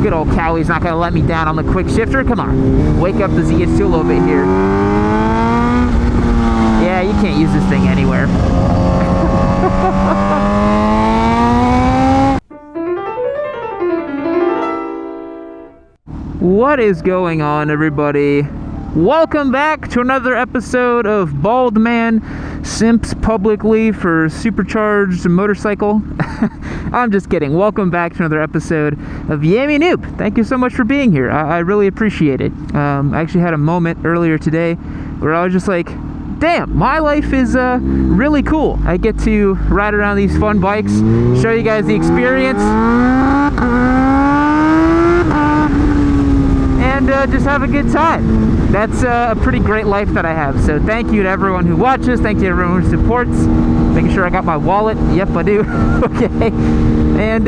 Good old Cowie's not going to let me down on the quick shifter. Come on. Wake up the ZH2 a little bit here. Yeah, you can't use this thing anywhere. What is going on, everybody? Welcome back to another episode of Bald Man Simps Publicly for Supercharged Motorcycle. I'm just kidding. Welcome back to another episode of Yammie Noob. Thank you so much for being here. I really appreciate it. I actually had a moment earlier today where I was just like, damn, my life is really cool. I get to ride around these fun bikes, show you guys the experience, and just have a good time. That's a pretty great life that I have. So thank you to everyone who watches. Thank you to everyone who supports. Making sure I got my wallet. Yep, I do. Okay. And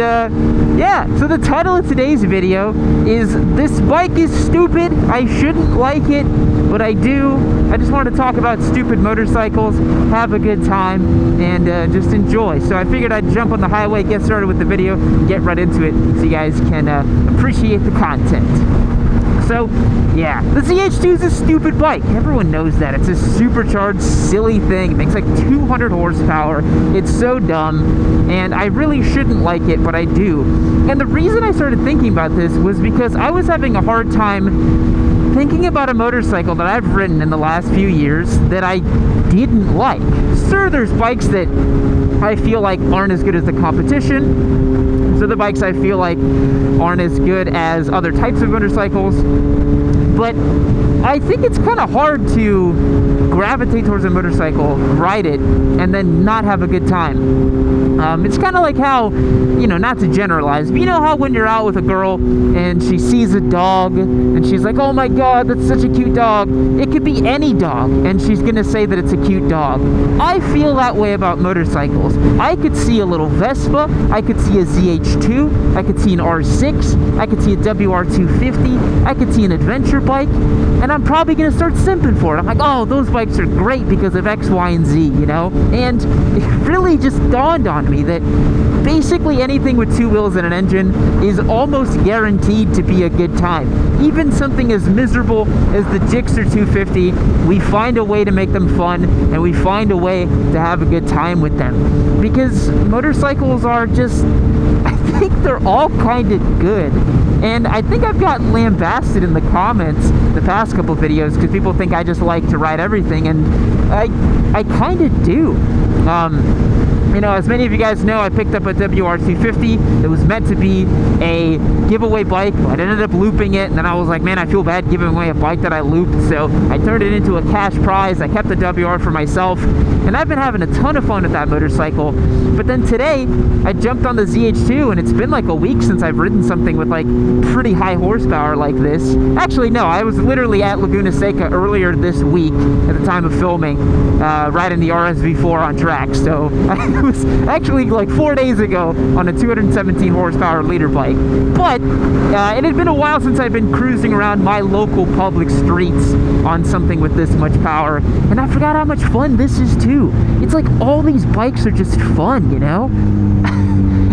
yeah, so the title of today's video is "This Bike is Stupid. I Shouldn't Like It, but I Do." I just wanted to talk about stupid motorcycles, have a good time, and just enjoy. So I figured I'd jump on the highway, get started with the video, and get right into it so you guys can appreciate the content. So, yeah, the ZH2 is a stupid bike. Everyone knows that. It's a supercharged, silly thing. It makes like 200 horsepower. It's so dumb, and I really shouldn't like it, but I do. And the reason I started thinking about this was because I was having a hard time thinking about a motorcycle that I've ridden in the last few years that I didn't like. Sure, there's bikes that I feel like aren't as good as the competition. So the bikes I feel like aren't as good as other types of motorcycles, but I think it's kind of hard to gravitate towards a motorcycle, ride it, and then not have a good time. It's kind of like how, you know, not to generalize, but you know how when you're out with a girl and she sees a dog and she's like, oh my god, that's such a cute dog. It could be any dog, and she's gonna say that it's a cute dog. I feel that way about motorcycles. I could see a little Vespa, I could see a ZH2, I could see an R6, I could see a WR250, I could see an adventure bike, and I'm probably gonna start simping for it. I'm like, oh, those bikes are great because of X, Y, and Z, you know? And it really just dawned on me that basically anything with two wheels and an engine is almost guaranteed to be a good time. Even something as miserable as the Gixxer 250, we find a way to make them fun, and we find a way to have a good time with them. Because motorcycles are just, I think they're all kind of good. And I think I've gotten lambasted in the comments the past couple videos because people think I just like to ride everything, and I kind of do. You know, as many of you guys know, I picked up a WR250 that was meant to be a giveaway bike, but I ended up looping it, and then I was like, man, I feel bad giving away a bike that I looped, so I turned it into a cash prize. I kept the WR for myself, and I've been having a ton of fun with that motorcycle. But then today, I jumped on the ZH2, and it's been like a week since I've ridden something with like pretty high horsepower like this. Actually, no, I was literally at Laguna Seca earlier this week at the time of filming, riding the RSV4 on track, so it was actually like 4 days ago on a 217 horsepower liter bike. But it had been a while since I'd been cruising around my local public streets on something with this much power, and I forgot how much fun this is too. It's like all these bikes are just fun, you know?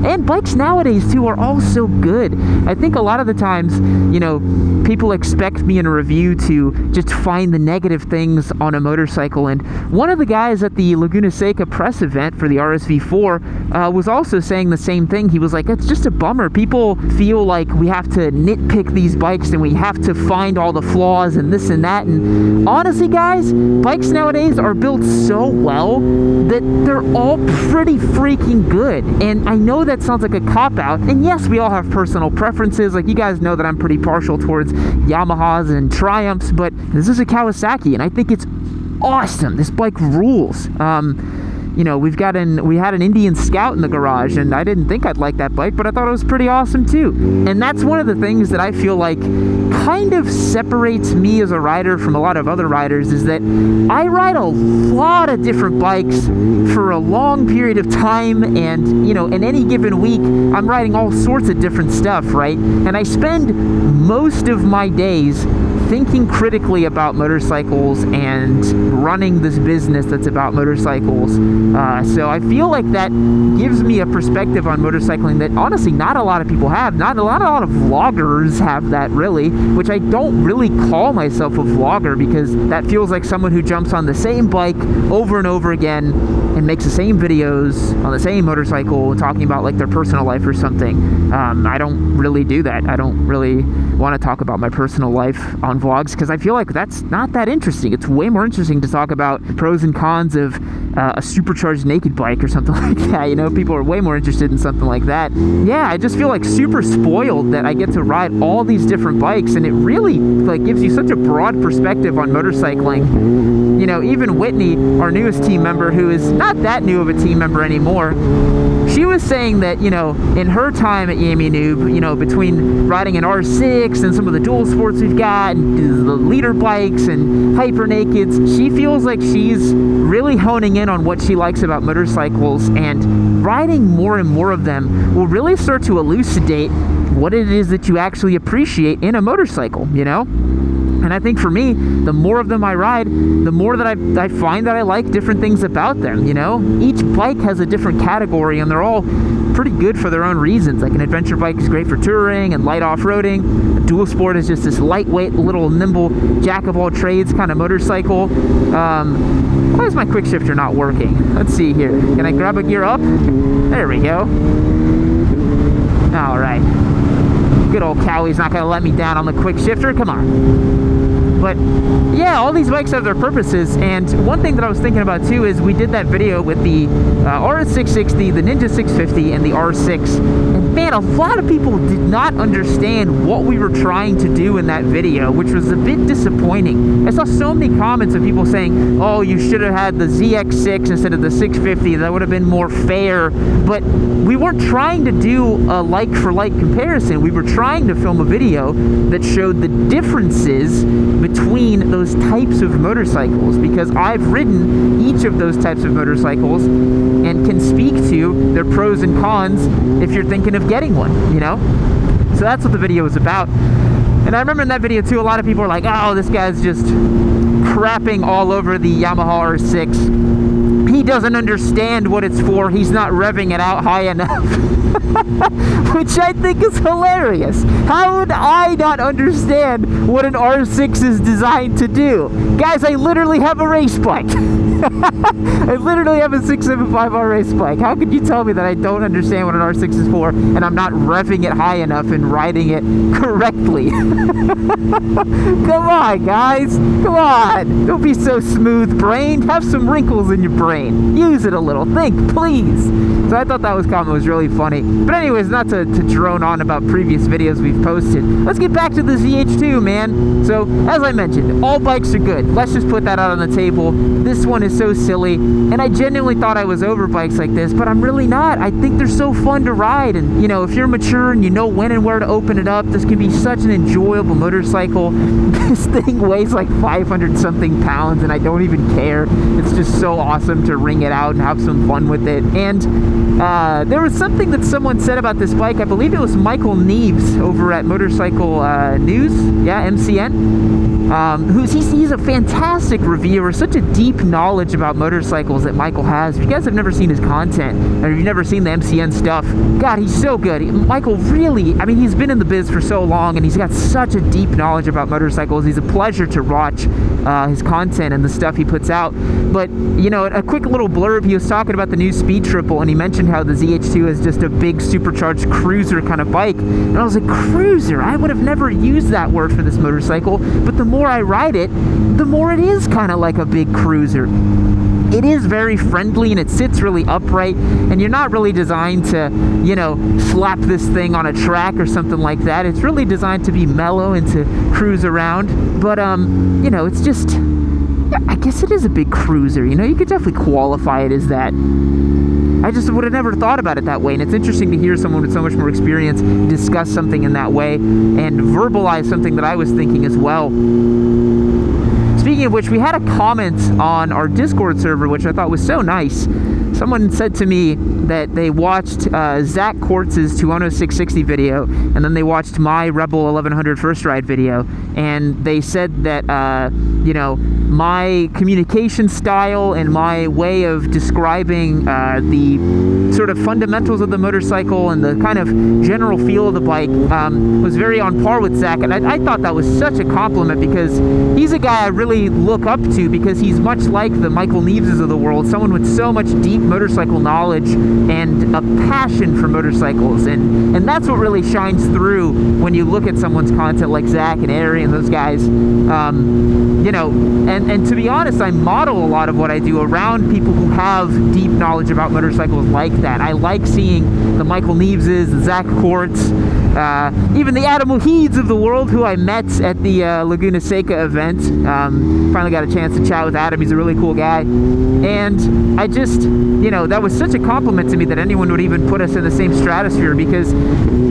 And bikes nowadays too are all so good. I think a lot of the times, you know, people expect me in a review to just find the negative things on a motorcycle, and one of the guys at the Laguna Seca press event for the RSV4 was also saying the same thing. He was like, it's just a bummer. People feel like we have to nitpick these bikes and we have to find all the flaws and this and that, and honestly guys, bikes nowadays are built so well that they're all pretty freaking good. And I know that sounds like a cop-out, and yes, we all have personal preferences. Like, you guys know that I'm pretty partial towards Yamahas and Triumphs, but this is a Kawasaki, and I think it's awesome. This bike rules. You know, we had an Indian Scout in the garage, and I didn't think I'd like that bike, but I thought it was pretty awesome too. And that's one of the things that I feel like kind of separates me as a rider from a lot of other riders, is that I ride a lot of different bikes for a long period of time, and, you know, in any given week, I'm riding all sorts of different stuff, right? And I spend most of my days thinking critically about motorcycles and running this business that's about motorcycles So I feel like that gives me a perspective on motorcycling that honestly not a lot of people have. Not a lot of vloggers have that, really, which I don't really call myself a vlogger, because that feels like someone who jumps on the same bike over and over again and makes the same videos on the same motorcycle talking about like their personal life or something. I don't really do that. I don't really want to talk about my personal life on vlogs, because I feel like that's not that interesting. It's way more interesting to talk about pros and cons of a supercharged naked bike or something like that. You know, people are way more interested in something like that. Yeah, I just feel like super spoiled that I get to ride all these different bikes, and it really like gives you such a broad perspective on motorcycling. You know, even Whitney, our newest team member, who is not that new of a team member anymore, she was saying that, you know, in her time at Yammie Noob, you know, between riding an R6 and some of the dual sports we've got, and the leader bikes and hyper nakeds, she feels like she's really honing in on what she likes about motorcycles, and riding more and more of them will really start to elucidate what it is that you actually appreciate in a motorcycle, you know? And I think for me, the more of them I ride, the more that I find that I like different things about them, you know? Each bike has a different category, and they're all pretty good for their own reasons. Like an adventure bike is great for touring and light off-roading. A dual sport is just this lightweight, little nimble, jack-of-all-trades kind of motorcycle. Why is my quick shifter not working? Let's see here. Can I grab a gear up? There we go. All right. Good old Cowie's not going to let me down on the quick shifter. Come on. But yeah, all these bikes have their purposes, and one thing that I was thinking about too is we did that video with the RS660, the Ninja 650, and the R6, and man, a lot of people did not understand what we were trying to do in that video, which was a bit disappointing. I saw so many comments of people saying, oh, you should have had the ZX6 instead of the 650, that would have been more fair. But we weren't trying to do a like-for-like comparison. We were trying to film a video that showed the differences between those types of motorcycles, because I've ridden each of those types of motorcycles and can speak to their pros and cons if you're thinking of getting one, you know? So that's what the video was about. And I remember in that video too, a lot of people were like, oh, this guy's just crapping all over the Yamaha R6. He doesn't understand what it's for. He's not revving it out high enough. Which I think is hilarious. How would I not understand what an R6 is designed to do? Guys, I literally have a race bike. I literally have a 675R race bike. How could you tell me that I don't understand what an R6 is for, and I'm not revving it high enough and riding it correctly? Come on, guys. Come on. Don't be so smooth-brained. Have some wrinkles in your brain. Use it a little. Think, please. So I thought that comment was really funny. But anyways, not to drone on about previous videos we've posted. Let's get back to the ZH2, man. So, as I mentioned, all bikes are good. Let's just put that out on the table. This one is so silly, and I genuinely thought I was over bikes like this, but I'm really not. I think they're so fun to ride, and, you know, if you're mature and you know when and where to open it up, this can be such an enjoyable motorcycle. This thing weighs like 500-something pounds, and I don't even care. It's just so awesome to wring it out and have some fun with it. And there was something that someone said about this bike. I believe it was Michael Neves over at Motorcycle News, yeah, MCN. He's a fantastic reviewer, such a deep knowledge about motorcycles that Michael has. If you guys have never seen his content, or if you've never seen the MCN stuff, God, he's so good. Michael really, I mean, he's been in the biz for so long, and he's got such a deep knowledge about motorcycles. He's a pleasure to watch his content and the stuff he puts out. But, you know, a quick little blurb, he was talking about the new Speed Triple, and he mentioned how the ZH2 is just a big supercharged cruiser kind of bike. And I was like, cruiser? I would have never used that word for this motorcycle, but the more I ride it, the more it is kind of like a big cruiser. It is very friendly, and it sits really upright, and you're not really designed to, you know, slap this thing on a track or something like that. It's really designed to be mellow and to cruise around. But, you know, it's just, I guess it is a big cruiser, you know? You could definitely qualify it as that. I just would have never thought about it that way, and it's interesting to hear someone with so much more experience discuss something in that way and verbalize something that I was thinking as well. Speaking of which, we had a comment on our Discord server, which I thought was so nice. someone said to me that they watched Zach Quartz's 20660 video, and then they watched my Rebel 1100 first ride video, and they said that you know, my communication style and my way of describing the sort of fundamentals of the motorcycle and the kind of general feel of the bike was very on par with Zach. And I thought that was such a compliment, because he's a guy I really look up to, because he's much like the Michael Neveses of the world, someone with so much deep motorcycle knowledge and a passion for motorcycles, and that's what really shines through when you look at someone's content like Zach and Ari and those guys. You know, and to be honest, I model a lot of what I do around people who have deep knowledge about motorcycles like that. I like seeing the Michael Neveses, the Zach Quartz, even the Adam Waheeds of the world, who I met at the Laguna Seca event. Finally got a chance to chat with Adam. He's a really cool guy. And I just, you know, that was such a compliment to me that anyone would even put us in the same stratosphere, because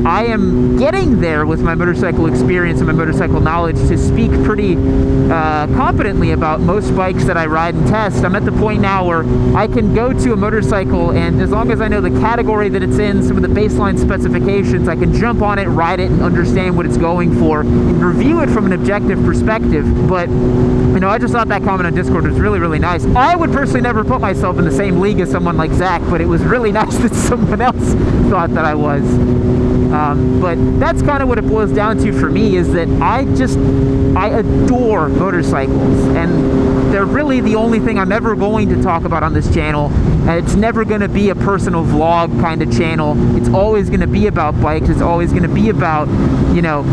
I am getting there with my motorcycle experience and my motorcycle knowledge to speak pretty confidently about most bikes that I ride and test. I'm at the point now where I can go to a motorcycle, and as long as I know the category that it's in, some of the baseline specifications, I can jump on it, ride it, and understand what it's going for, and review it from an objective perspective. But, you know, I just thought that comment on Discord was really, really nice. I would personally never put myself in the same league as someone like Zach, but it was really nice that someone else thought that I was. But that's kind of what it boils down to for me, is that I adore motorcycles, and they're really the only thing I'm ever going to talk about on this channel. It's never going to be a personal vlog kind of channel. It's always going to be about bikes. It's always going to be about, you know,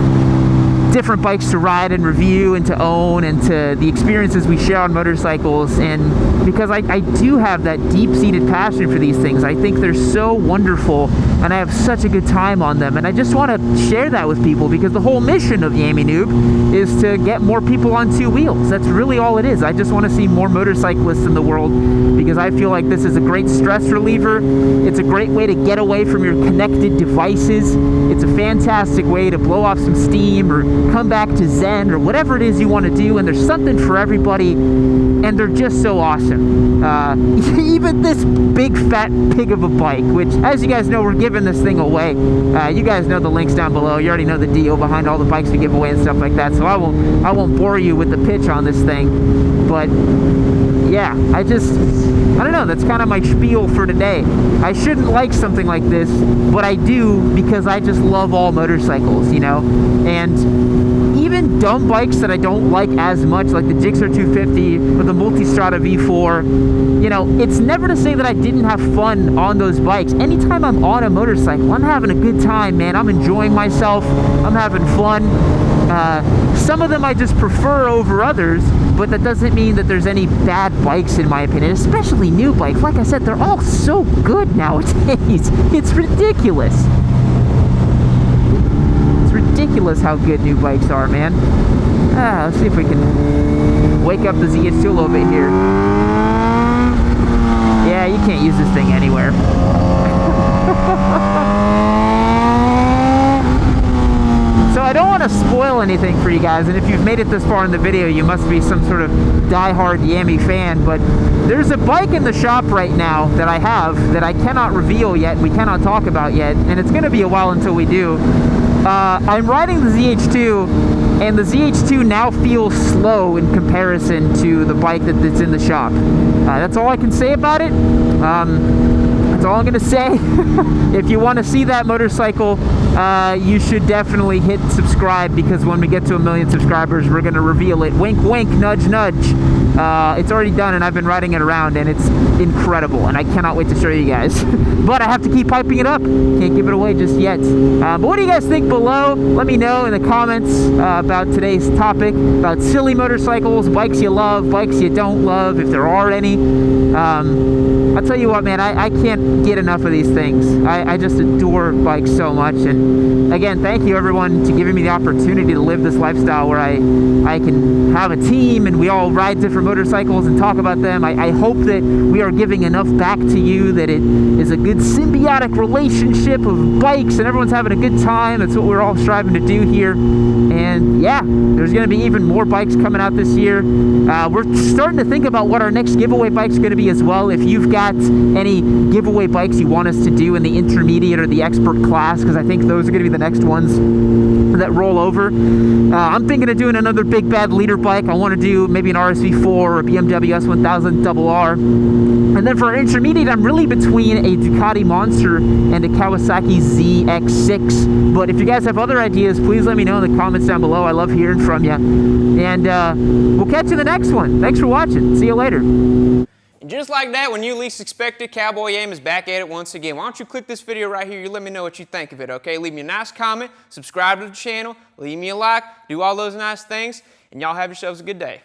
different bikes to ride and review and to own, and to the experiences we share on motorcycles. And because I do have that deep-seated passion for these things, I think they're so wonderful, and I have such a good time on them, and I just want to share that with people, because the whole mission of Yammie Noob is to get more people on two wheels. That's really all it is. I just want to see more motorcyclists in the world, because I feel like this is a great stress reliever. It's a great way to get away from your connected devices. It's a fantastic way to blow off some steam, or come back to Zen, or whatever it is you want to do, and there's something for everybody, and they're just so awesome. Even this big fat pig of a bike, which, as you guys know, we're giving this thing away. You guys know the links down below. You already know the deal behind all the bikes we give away and stuff like that, so I won't bore you with the pitch on this thing. But yeah, I don't know, that's kind of my spiel for today. I shouldn't like something like this, but I do, because I just love all motorcycles, you know? And even dumb bikes that I don't like as much, like the Gixxer 250 or the Multistrada V4, you know, it's never to say that I didn't have fun on those bikes. Anytime I'm on a motorcycle, I'm having a good time, man. I'm enjoying myself. I'm having fun. Some of them I just prefer over others, but that doesn't mean that there's any bad bikes in my opinion, especially new bikes. Like I said, they're all so good nowadays. It's ridiculous. It's ridiculous how good new bikes are, man. Let's see if we can wake up the ZH2 a little bit here. Yeah, you can't use this thing anywhere. So I don't want to spoil anything for you guys, and if you've made it this far in the video, you must be some sort of die-hard Yammie fan, but there's a bike in the shop right now that I have that I cannot reveal yet, we cannot talk about yet, and it's going to be a while until we do. I'm riding the ZH2, and the ZH2 now feels slow in comparison to the bike that's in the shop. That's all I can say about it. That's all I'm gonna say. If you want to see that motorcycle, you should definitely hit subscribe, because when we get to 1 million subscribers, we're gonna reveal it. Wink, wink, nudge, nudge. It's already done, and I've been riding it around, and it's incredible, and I cannot wait to show you guys. But I have to keep hyping it up. Can't give it away just yet. But what do you guys think below? Let me know in the comments about today's topic, about silly motorcycles, bikes you love, bikes you don't love, if there are any. I'll tell you what, man, I can't get enough of these things. I just adore bikes so much. And again, thank you everyone to giving me the opportunity to live this lifestyle where I can have a team and we all ride different motorcycles and talk about them. I hope that we are giving enough back to you, that it is a good symbiotic relationship of bikes and everyone's having a good time. That's what we're all striving to do here. And yeah, there's going to be even more bikes coming out this year. We're starting to think about what our next giveaway bike's going to be as well. If you've got any giveaway bikes you want us to do in the intermediate or the expert class, because I think those are going to be the next ones that roll over. I'm thinking of doing another big bad leader bike. I want to do maybe an RSV4 or a BMW S1000 RR. And then for our intermediate, I'm really between a Ducati Monster and a Kawasaki ZX6. But if you guys have other ideas, please let me know in the comments down below. I love hearing from you. And we'll catch you in the next one. Thanks for watching. See you later. And just like that, when you least expect it, Cowboy Yammie is back at it once again. Why don't you click this video right here, you let me know what you think of it, okay? Leave me a nice comment, subscribe to the channel, leave me a like, do all those nice things, and y'all have yourselves a good day.